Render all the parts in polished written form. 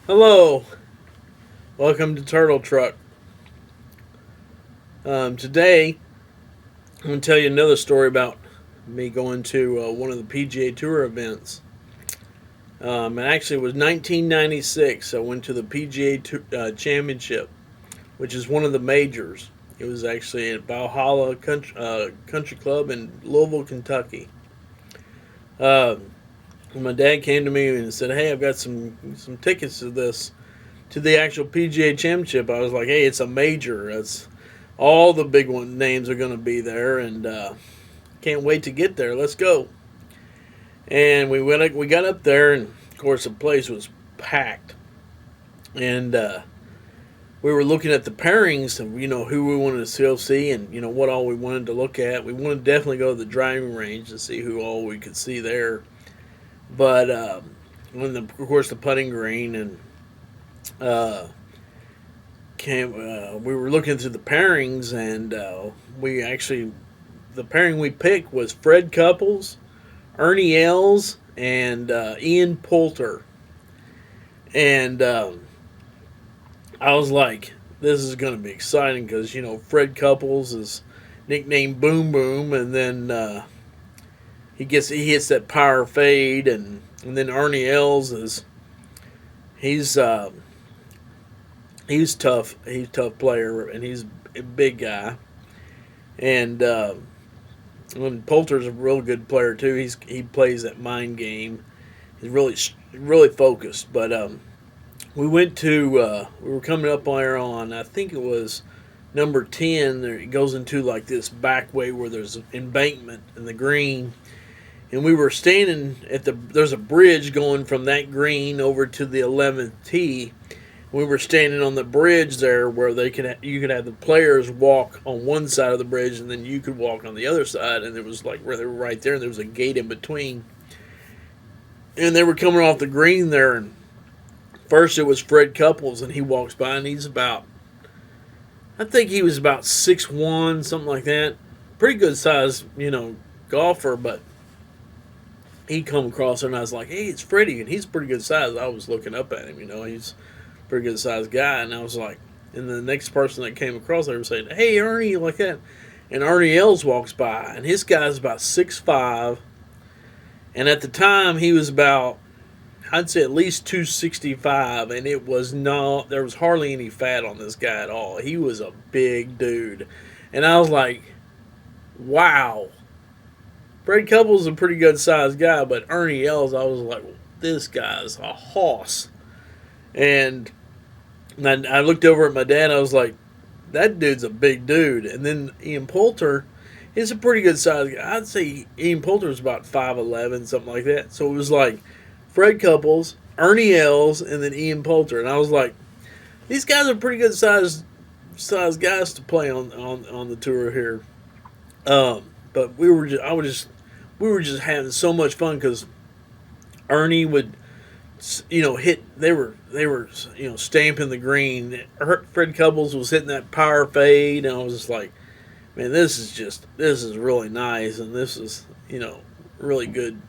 Hello, welcome to Turtle Truck. Today, I'm going to tell you another story about me going to one of the PGA Tour events. And actually, it was 1996. I went to the Championship, which is one of the majors. It was actually at Valhalla Country Club in Louisville, Kentucky. Uh, my dad came to me and said, "Hey, I've got some tickets to the actual PGA Championship." I was like, "Hey, it's a major. It's all the big one names are going to be there, and can't wait to get there. Let's go." And we got up there, and of course the place was packed, and we were looking at the pairings of who we wanted to still see, and what all we wanted to look at. We wanted to definitely go to the driving range to see who all we could see there, but of course the putting green and uh, we were looking through the pairings, and we actually the pairing we picked was Fred Couples, Ernie Els, and Ian Poulter. And I was like, this is going to be exciting because Fred Couples is nicknamed Boom Boom, and then he hits that power fade, and then Ernie Els is he's uh, he's tough. He's a tough player, and he's a big guy. And Poulter's a real good player too. He plays that mind game. He's really focused. But we were coming up there on, I think it was number 10. There it goes into like this back way where there's an embankment in the green, and we were standing there's a bridge going from that green over to the 11th tee. We were standing on the bridge there where you could have the players walk on one side of the bridge, and then you could walk on the other side, and it was like where they were right there, and there was a gate in between. And they were coming off the green there, and first it was Fred Couples, and he walks by, and I think he was about 6'1", something like that. Pretty good size, golfer, but he come across there, and I was like, "Hey, it's Freddie," and he's pretty good size. I was looking up at him, he's a pretty good sized guy, and I was like, and the next person that came across, they were saying, "Hey, Ernie," like that, and Ernie Els walks by, and his guy's about 6'5", and at the time he was about, I'd say at least 265, and there was hardly any fat on this guy at all. He was a big dude, and I was like, wow. Fred Couples is a pretty good sized guy, but Ernie Els, I was like, this guy's a hoss. And I looked over at my dad, and I was like, that dude's a big dude. And then Ian Poulter is a pretty good size guy. I'd say Ian Poulter was about 5'11", something like that. So it was like Fred Couples, Ernie Els, and then Ian Poulter. And I was like, these guys are pretty good size guys to play on the tour here. But we were just having so much fun because Ernie would hit. They were stamping the green. Fred Couples was hitting that power fade, and I was just like, man, this is really nice, and this is really good.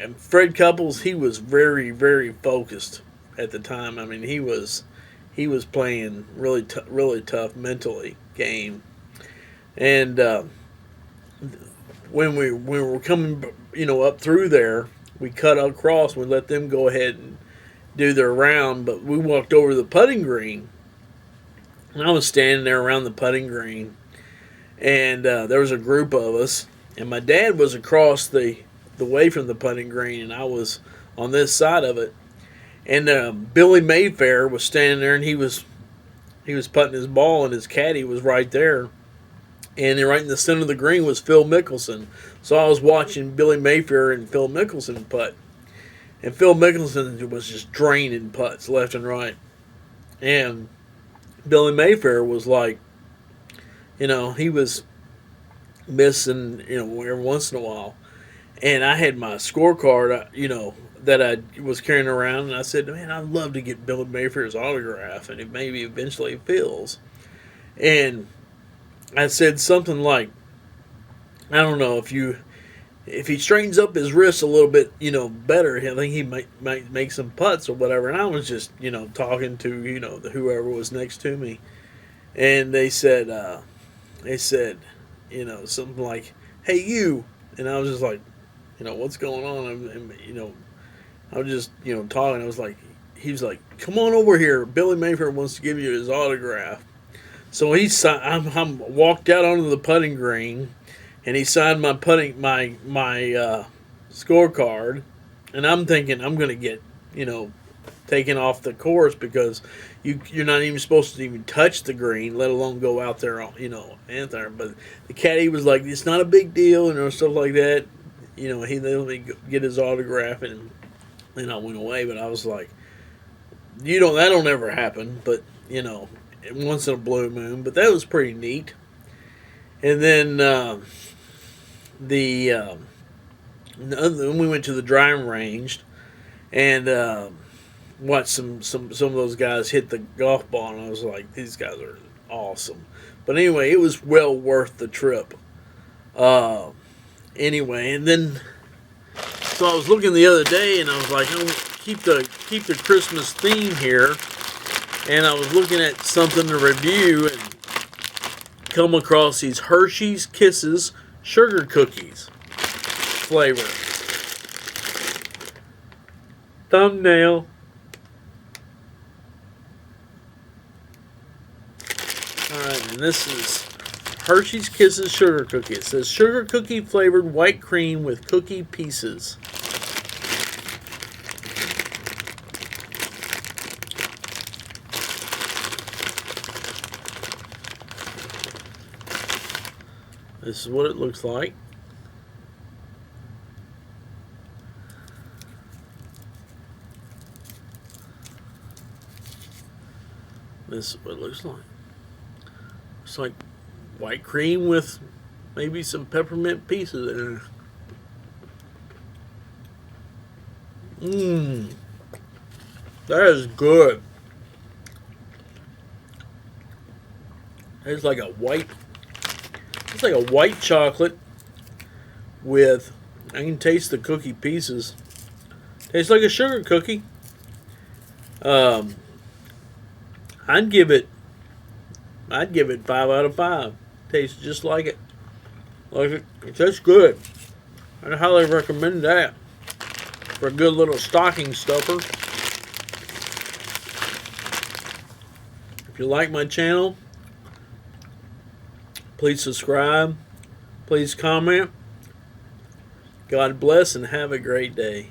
And Fred Couples, he was very, very focused at the time. I mean, he was playing really tough mentally game, and when we were coming up through there, we cut across. We let them go ahead and do their round, but we walked over to the putting green, and I was standing there around the putting green, and there was a group of us, and my dad was across the way from the putting green, and I was on this side of it, and Billy Mayfair was standing there, and he was putting his ball, and his caddy was right there. And right in the center of the green was Phil Mickelson. So I was watching Billy Mayfair and Phil Mickelson putt. And Phil Mickelson was just draining putts left and right. And Billy Mayfair was like, he was missing, every once in a while. And I had my scorecard, that I was carrying around. And I said, man, I'd love to get Billy Mayfair's autograph. And maybe eventually Phil's. And I said something like, I don't know if if he straightens up his wrists a little bit, better, I think he might make some putts or whatever. And I was just, talking to, whoever was next to me, and they said, something like, "Hey, you," and I was just like, what's going on? I was just, talking. I was like, he was like, "Come on over here. Billy Mayfair wants to give you his autograph." So I'm walked out onto the putting green, and he signed my scorecard, and I'm thinking I'm gonna get, taken off the course because you're not even supposed to even touch the green, let alone go out there, and there. But the caddy was like, "It's not a big deal," stuff like that. He let me get his autograph, and then I went away. But I was like, that don't ever happen, but once in a blue moon. But that was pretty neat. And then then we went to the driving range and watched some of those guys hit the golf ball, and I was like, these guys are awesome. But anyway, it was well worth the trip. Anyway, and then so I was looking the other day, and I was like, keep the Christmas theme here, and I was looking at something to review and come across these Hershey's Kisses sugar cookies flavor. Thumbnail. Alright, and this is Hershey's Kisses sugar cookie. It says sugar cookie flavored white cream with cookie pieces. This is what it looks like. This is what it looks like. It's like white cream with maybe some peppermint pieces in it. Mmm. That is good. It's like a white chocolate with, I can taste the cookie pieces. Tastes like a sugar cookie. I'd give it 5 out of 5. Tastes just like it. It tastes good. I highly recommend that for a good little stocking stuffer. If you like my channel, please subscribe. Please comment. God bless and have a great day.